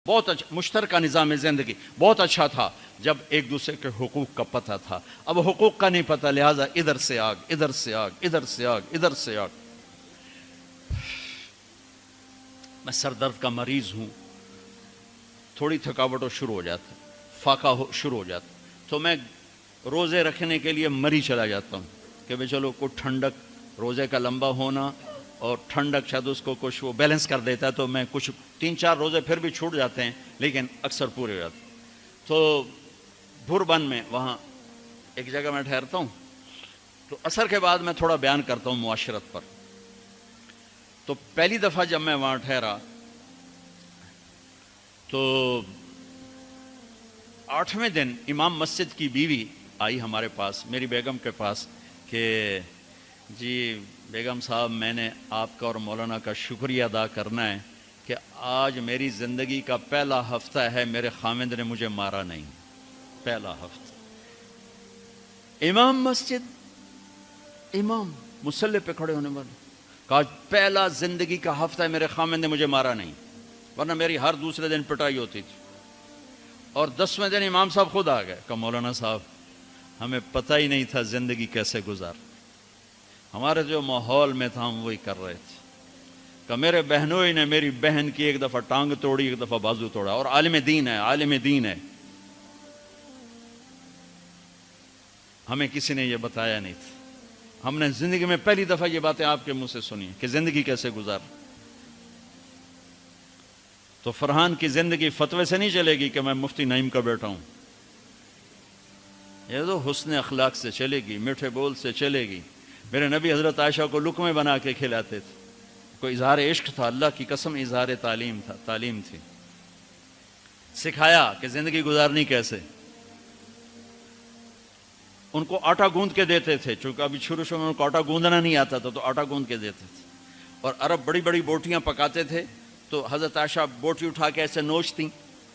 بہت اچھا مشترکہ نظام زندگی بہت اچھا تھا جب ایک دوسرے کے حقوق کا پتہ تھا. اب حقوق کا نہیں پتہ، لہٰذا ادھر سے آگ، ادھر سے آگ، ادھر سے آگ، ادھر سے آگ. میں سر درد کا مریض ہوں، تھوڑی تھکاوٹ ہو شروع ہو جاتا، فاقہ شروع ہو جاتا، تو میں روزے رکھنے کے لیے مری چلا جاتا ہوں کہ بھئی چلو کوئی ٹھنڈک، روزے کا لمبا ہونا اور ٹھنڈک شاید اس کو کچھ وہ بیلنس کر دیتا ہے. تو میں کچھ 3-4 روزے پھر بھی چھوٹ جاتے ہیں لیکن اکثر پورے ہو جاتے. تو بھربن میں وہاں ایک جگہ میں ٹھہرتا ہوں، تو عصر کے بعد میں تھوڑا بیان کرتا ہوں معاشرت پر. تو پہلی دفعہ جب میں وہاں ٹھہرا تو 8ویں دن امام مسجد کی بیوی آئی ہمارے پاس، میری بیگم کے پاس، کہ جی بیگم صاحب میں نے آپ کا اور مولانا کا شکریہ ادا کرنا ہے کہ آج میری زندگی کا پہلا ہفتہ ہے میرے خاوند نے مجھے مارا نہیں. پہلا ہفتہ امام مسجد، امام مصلی پہ کھڑے ہونے والے، کہا پہلا زندگی کا ہفتہ ہے میرے خاوند نے مجھے مارا نہیں، ورنہ میری ہر دوسرے دن پٹائی ہوتی تھی. اور 10ویں دن امام صاحب خود آ گئے، کہا مولانا صاحب ہمیں پتہ ہی نہیں تھا زندگی کیسے گزار، ہمارے جو ماحول میں تھا ہم وہی کر رہے تھے. کہ میرے بہنوئی نے میری بہن کی ایک دفعہ ٹانگ توڑی، ایک دفعہ بازو توڑا، اور عالم دین ہے، عالم دین ہے. ہمیں کسی نے یہ بتایا نہیں تھا، ہم نے زندگی میں پہلی دفعہ یہ باتیں آپ کے منہ سے سنی کہ زندگی کیسے گزار. تو فرحان کی زندگی فتوے سے نہیں چلے گی کہ میں مفتی نعیم کا بیٹا ہوں، یہ تو حسن اخلاق سے چلے گی، میٹھے بول سے چلے گی. میرے نبی حضرت عائشہ کو لقمے بنا کے کھلاتے تھے، کوئی اظہار عشق تھا، اللہ کی قسم اظہار تعلیم تھا، تعلیم تھی. سکھایا کہ زندگی گزارنی کیسے. ان کو آٹا گوندھ کے دیتے تھے، چونکہ ابھی شروع میں ان کو آٹا گوندنا نہیں آتا تھا، تو آٹا گوندھ کے دیتے تھے. اور عرب بڑی بڑی بوٹیاں پکاتے تھے، تو حضرت عائشہ بوٹی اٹھا کے ایسے نوچتیں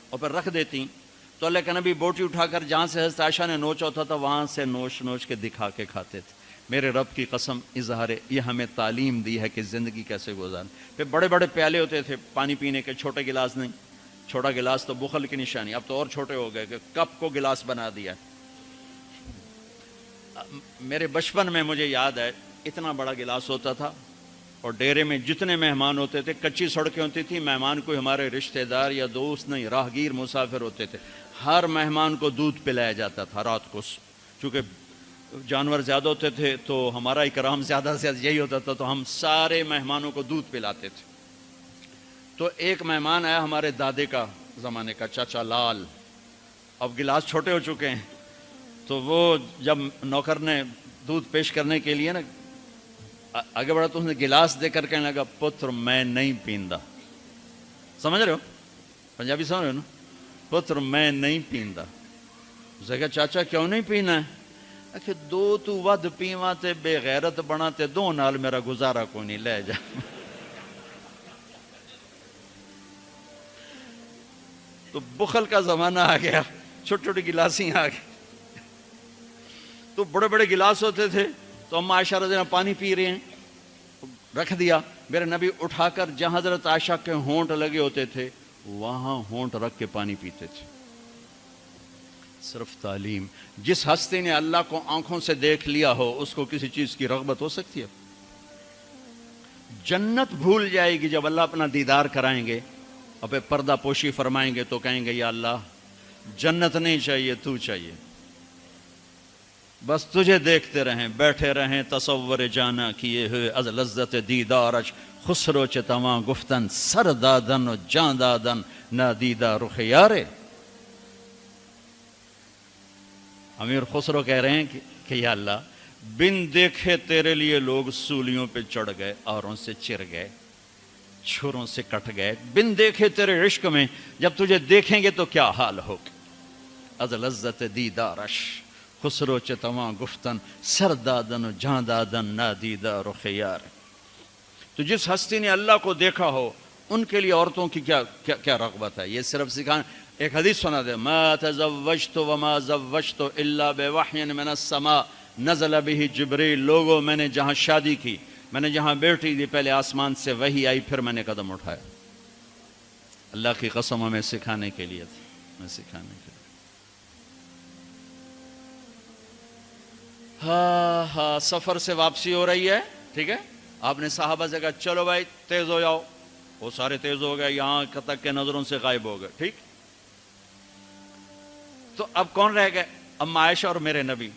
اور پھر رکھ دیتیں. تو اللہ کے نبی بوٹی اٹھا کر جہاں سے حضرت عائشہ نے نوچا ہوتا تھا وہاں سے نوچ نوچ کے دکھا کے کھاتے تھے. میرے رب کی قسم اظہار یہ ہمیں تعلیم دی ہے کہ زندگی کیسے گزاریں. پھر بڑے بڑے پیالے ہوتے تھے پانی پینے کے، چھوٹے گلاس نہیں. چھوٹا گلاس تو بخل کی نشانی، اب تو اور چھوٹے ہو گئے کہ کپ کو گلاس بنا دیا. میرے بچپن میں مجھے یاد ہے اتنا بڑا گلاس ہوتا تھا، اور ڈیرے میں جتنے مہمان ہوتے تھے، کچی سڑکیں ہوتی تھیں، مہمان کو ہمارے رشتہ دار یا دوست نہیں، راہگیر مسافر ہوتے تھے، ہر مہمان کو دودھ پلایا جاتا تھا رات کو. چونکہ جانور زیادہ ہوتے تھے تو ہمارا اکرام زیادہ سے زیادہ یہی ہوتا تھا، تو ہم سارے مہمانوں کو دودھ پلاتے تھے. تو ایک مہمان آیا ہمارے دادے کا زمانے کا، چاچا لال. اب گلاس چھوٹے ہو چکے ہیں، تو وہ جب نوکر نے دودھ پیش کرنے کے لیے نا آگے بڑھا تو اس نے گلاس دے کر کہنے لگا پتر میں نہیں پیندا. سمجھ رہے ہو پنجابی سمجھ رہے ہو نا؟ پتر میں نہیں پیندا. اس نے کہا چاچا کیوں نہیں پینا ہے؟ کہ دو تو ود پیواں تے بے غیرت بنا تے دو نال میرا گزارا کوئی نہیں، لے جا. تو بخل کا زمانہ آ گیا، چھوٹی چھوٹی گلاسیں آ گئی. تو بڑے بڑے گلاس ہوتے تھے، تو ہم عائشہ رضی اللہ عنہا پانی پی رہے ہیں، رکھ دیا. میرے نبی اٹھا کر جہاں حضرت عائشہ کے ہونٹ لگے ہوتے تھے وہاں ہونٹ رکھ کے پانی پیتے تھے. صرف تعلیم. جس ہستی نے اللہ کو آنکھوں سے دیکھ لیا ہو اس کو کسی چیز کی رغبت ہو سکتی ہے؟ جنت بھول جائے گی جب اللہ اپنا دیدار کرائیں گے اور پھر پردہ پوشی فرمائیں گے تو کہیں گے یا اللہ جنت نہیں چاہیے، تو چاہیے، بس تجھے دیکھتے رہیں، بیٹھے رہیں تصور جانا کیے ہوئے از لذت دیدارش، خسرو چتواں گفتن سر دادن و جان دادن نادیدہ رخ یارے. امیر خسرو کہہ رہے ہیں کہ یا اللہ بن دیکھے تیرے لیے لوگ سولیوں پہ چڑھ گئے، اوروں سے چر گئے، چھروں سے کٹ گئے. بن دیکھے تیرے عشق میں جب تجھے دیکھیں گے تو کیا حال ہوگا. از لذت دیدارش خسرو چتواں گفتن سر دادن و جان دادن نادیدہ رخ یار. تو جس ہستی نے اللہ کو دیکھا ہو ان کے لیے عورتوں کی کیا رغبت ہے. یہ صرف سکھانا. ایک حدیث سنا دے، ما تزوجت وما زوجت الا بوحی من السماء نزل به جبریل. لوگوں میں نے جہاں شادی کی، میں نے جہاں بیٹی دی، پہلے آسمان سے وحی آئی، پھر میں نے قدم اٹھایا. اللہ کی قسم ہمیں سکھانے کے لیے تھی، ہمیں سکھانے کے لیے۔ ہاں سفر سے واپسی ہو رہی ہے، ٹھیک ہے، آپ نے صحابہ سے کہا چلو بھائی تیز ہو جاؤ، وہ سارے تیز ہو گئے، یہاں تک کہ نظروں سے غائب ہو گئے، ٹھیک۔ تو اب کون رہ گئے؟ اما عائشہ اور میرے نبی۔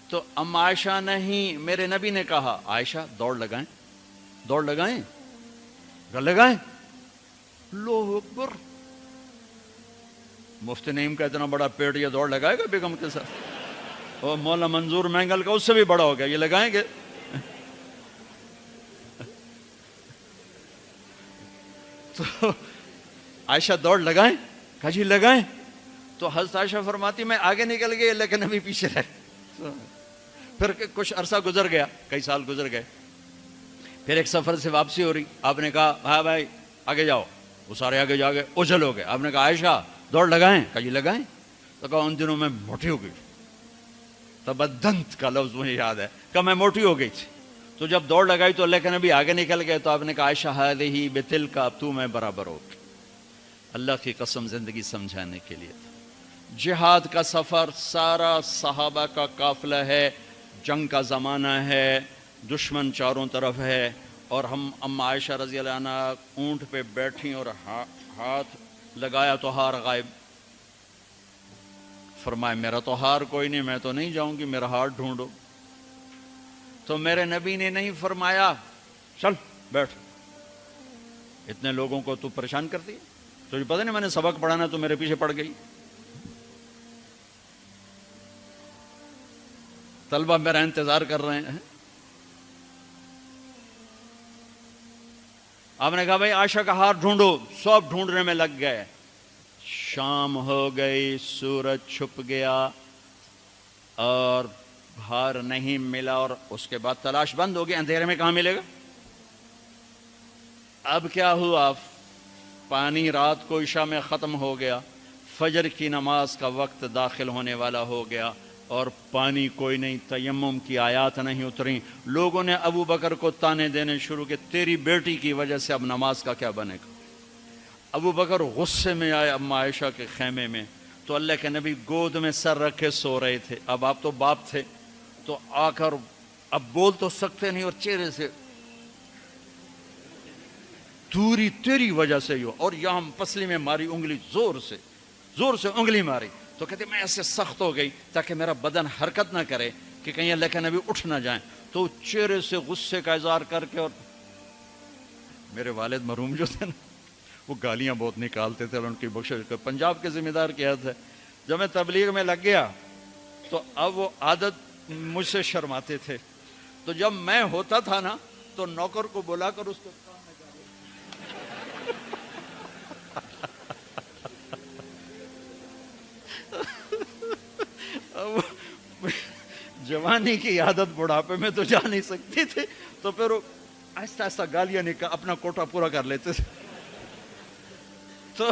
تو اما عائشہ نہیں، میرے نبی نے کہا عائشہ دوڑ لگائیں، دوڑ لگائیں، لگائیں۔ اللہ اکبر، مفتی نعیم کا اتنا بڑا پیٹ، یہ دوڑ لگائے گا بیگم کے ساتھ؟ اور مولا منظور مینگل کا اس سے بھی بڑا ہو گیا، یہ لگائیں گے؟ تو عائشہ دوڑ لگائیں، کہا جی لگائیں۔ تو حضرت عائشہ فرماتی میں آگے نکل گئی لیکن نبی پیچھے رہے۔ پھر کچھ عرصہ گزر گیا، کئی سال گزر گئے، پھر ایک سفر سے واپسی ہو رہی، آپ نے کہا ہاں بھائی آگے جاؤ، وہ سارے آگے جا گئے، اجل ہو گئے۔ آپ نے کہا عائشہ دوڑ لگائیں، کہا جی لگائیں۔ تو کہا ان دنوں میں موٹی ہو گئی، تبدنت کا لفظ مجھے یاد ہے، کہ میں موٹی ہو گئی تھی۔ تو جب دوڑ لگائی تو اللہ کے نبی آگے نکل گئے، تو آپ نے کہا عائشہ ہذہ بتلک، اب تو میں برابر ہو گئی۔ اللہ کی قسم زندگی سمجھانے کے لیے تھا۔ جہاد کا سفر سارا صحابہ کا قافلہ ہے، جنگ کا زمانہ ہے، دشمن چاروں طرف ہے، اور ہم اما عائشہ رضی اللہ عنہ اونٹ پہ بیٹھیں اور ہاتھ لگایا تو ہار غائب۔ فرمایا میرا تو ہار کوئی نہیں، میں تو نہیں جاؤں گی، میرا ہار ڈھونڈو۔ تو میرے نبی نے نہیں فرمایا چل بیٹھ، اتنے لوگوں کو تو پریشان کرتی ہے، تجھے پتہ نہیں میں نے سبق پڑھانا تو میرے پیچھے پڑ گئی۔ طلبہ میرا انتظار کر رہے ہیں۔ آپ نے کہا بھائی عائشہ کا ہار ڈھونڈو، سب ڈھونڈنے میں لگ گئے۔ شام ہو گئی، سورج چھپ گیا اور ہار نہیں ملا، اور اس کے بعد تلاش بند ہو گئی، اندھیرے میں کہاں ملے گا؟ اب کیا ہوا؟ پانی رات کو عشاء میں ختم ہو گیا، فجر کی نماز کا وقت داخل ہونے والا ہو گیا، اور پانی کوئی نہیں، تیمم کی آیات نہیں اتری۔ لوگوں نے ابو بکر کو تانے دینے شروع کہ تیری بیٹی کی وجہ سے اب نماز کا کیا بنے گا؟ ابو بکر غصے میں آئے اما عائشہ کے خیمے میں، تو اللہ کے نبی گود میں سر رکھے سو رہے تھے۔ اب آپ تو باپ تھے، تو آ کر اب بول تو سکتے نہیں، اور چہرے سے دوری تیری وجہ سے ہو، اور یہاں پسلی میں ماری انگلی، زور سے انگلی ماری۔ تو کہتے میں ایسے سخت ہو گئی تاکہ میرا بدن حرکت نہ کرے کہ کہیں اللہ کے نبی اٹھ نہ جائیں۔ تو چہرے سے غصے کا اظہار کر کے، اور میرے والد مرحوم جو تھے نا، وہ گالیاں بہت نکالتے تھے، ان کی بخشش کر، پنجاب کے ذمہ دار کیا تھے۔ جب میں تبلیغ میں لگ گیا تو اب وہ عادت مجھ سے شرماتے تھے، تو جب میں ہوتا تھا نا تو نوکر کو بلا کر اس کو جوانی کی عادت بڑھاپے میں تو جا نہیں سکتی تھی، تو پھر وہ آہستہ آہستہ گالیاں اپنا کوٹا پورا کر لیتے تھے۔ تو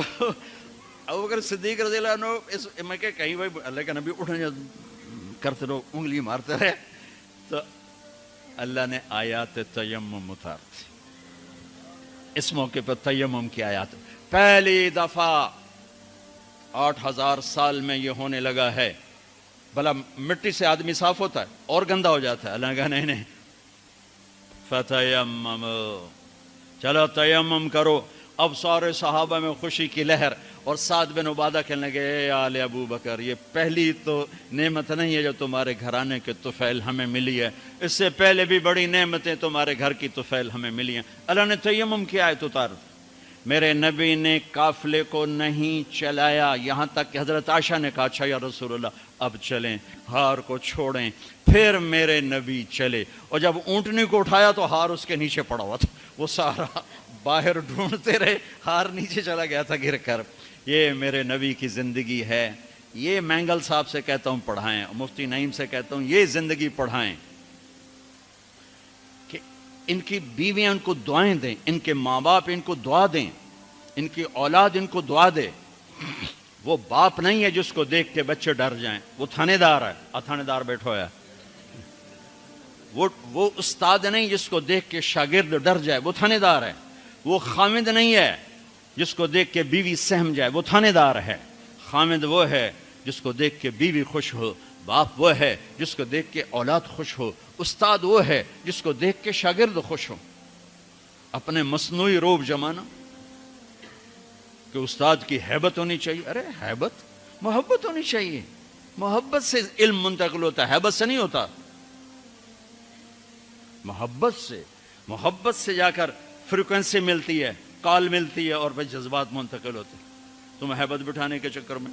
ابوبکر صدیق رضی اللہ عنہ میں کہ کہیں بھائی اللہ کا نبی اٹھنے کرتے رہو، انگلی مارتے رہے، تو اللہ نے آیات تیمم اتار دی۔ اس موقع پر تیمم کی آیات پہلی دفعہ 8000 سال میں یہ ہونے لگا ہے۔ بھلا مٹی سے آدمی صاف ہوتا ہے اور گندا ہو جاتا ہے؟ اللہ کہا نہیں نہیں، فتیمم، چلو تیمم کرو۔ اب سارے صحابہ میں خوشی کی لہر، اور سعد بن عبادہ کہنے لگے اے آل ابو بکر، یہ پہلی تو نعمت نہیں ہے جو تمہارے گھرانے کے طفیل ہمیں ملی ہے، اس سے پہلے بھی بڑی نعمتیں تمہارے گھر کی طفیل ہمیں ملی ہیں۔ اللہ نے تیمم کی آیت اتار دی۔ میرے نبی نے قافلے کو نہیں چلایا، یہاں تک کہ حضرت عائشہ نے کہا اچھا یا رسول اللہ اب چلیں، ہار کو چھوڑیں۔ پھر میرے نبی چلے، اور جب اونٹنی کو اٹھایا تو ہار اس کے نیچے پڑا ہوا تھا، وہ سارا باہر ڈھونڈتے رہے، ہار نیچے چلا گیا تھا گر کر۔ یہ میرے نبی کی زندگی ہے، یہ مینگل صاحب سے کہتا ہوں پڑھائیں، مفتی نعیم سے کہتا ہوں یہ زندگی پڑھائیں، کہ ان کی بیویاں ان کو دعائیں دیں، ان کے ماں باپ ان کو دعا دیں، ان کی اولاد ان کو دعا دے۔ وہ باپ نہیں ہے جس کو دیکھ کے بچے ڈر جائیں، وہ تھانے دار ہے، تھانے دار بیٹھا ہے۔ وہ استاد نہیں جس کو دیکھ کے شاگرد ڈر جائے، وہ تھانے دار ہے۔ وہ خامد نہیں ہے جس کو دیکھ کے بیوی سہم جائے وہ تھانے دار ہے. خامد وہ ہے جس کو دیکھ کے بیوی خوش ہو. باپ وہ ہے جس کو دیکھ کے اولاد خوش ہو. استاد وہ ہے جس کو دیکھ کے شاگرد خوش ہو. اپنے مصنوعی روب جمانا کہ استاد کی ہیبت ہونی چاہیے. ارے ہیبت، محبت ہونی چاہیے. محبت سے علم منتقل ہوتا ہے، ہیبت سے نہیں ہوتا. محبت سے جا کر فریکوینسی ملتی ہے، کال ملتی ہے، اور پھر جذبات منتقل ہوتے ہیں. تم ہیبت بٹھانے کے چکر میں